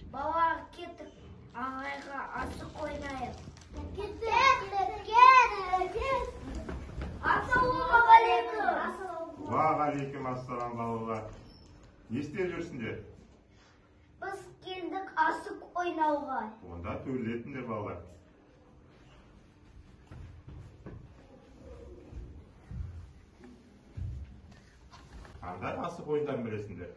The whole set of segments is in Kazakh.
Бала кетіп, ағайға асық ойнайық. Ассалаумағалейкум. Уағалейкум ассалам балалар. Не істеп жүрсіңдер? Біз келдік асық ойнауға. Онда төрлетіңдер балалар. Қандай асық ойындарын білесіңдер?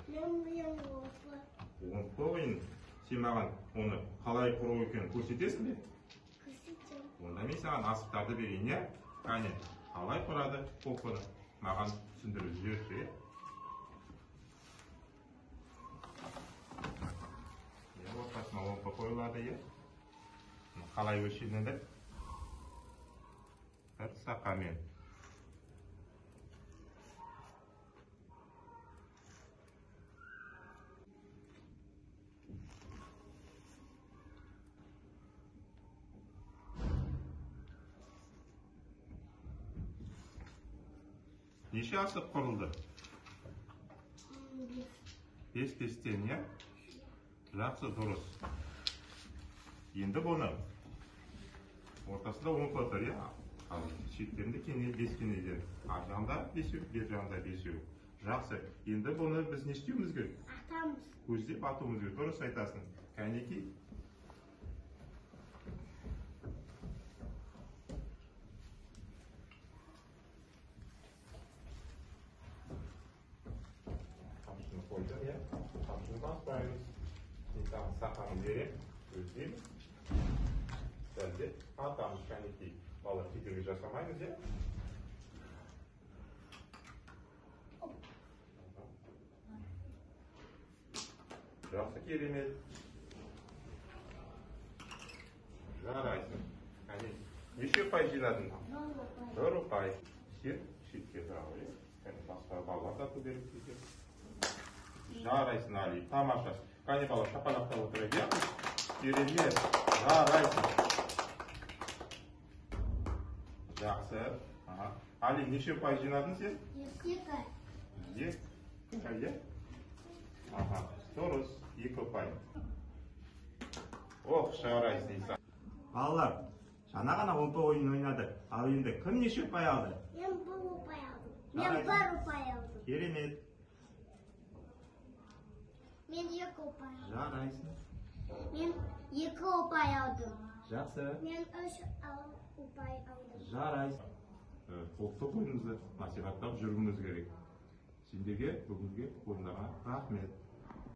Умпа ойын. Сен маған оны қалай құру екенін көрсетесің бе? Көрсетем. Онда мен саған асықтарды берейін, иә? Қане, қалай құрады умпаны? Маған түсіндіріп жіберші. Ортасына умпа қойылады, иә? Қалай өлшенеді? Бір сақамен. Неше асық құрылды? 5-5-тен, иә? Жақсы, дұрыс. Енді бұны ортасында 10 тұр, иә? Шеттерінде кенел 5 кенелден. Ар жағында 5-еу, бер жағында 5-еу. Жақсы. Енді бұны біз не істеуіміз керек? Атамыз. Көздеп атуымыз керек. Дұрыс айтасың. Кәнеки? Қойдым, иә? Қамшыны баспаймыз. Сен сақаны берем, көздейміз. Сәлде атамыз кәнекей. Балар кедергі жасамаймыз, иә? Жақсы, керемет. Жарайсың. Неше ұпай жинадың? 1 ұпай. Сен шетке тұрау, иә? Басқа балалар да көтеріп кетеді. Жарайсың, Али, тамаша. Қане бала шапалақта отырып, иә? Керемет, жарайсың. Жақсы. Али, неше ұпай жинадың сен? 2. 2, иә? Дұрыс, 2 ұпай. Ох, жарайсың, Иса. Балалар, жаңа ғана умпа ойын ойнады. Ал енді кім неше ұпай алды? Мен 1 ұпай алдым. Мен 1 ұпай алдым. Керемет. Мен 2 ұпай алдым. Жарайсың. Мен 2 ұпай алдым. Жақсы. Мен 3 ұпай алдым. Жарайсың. Ұлттық ойынымызды насихаттап жүруіміз керек. Сендерге бүгінгі ойындарға рахмет.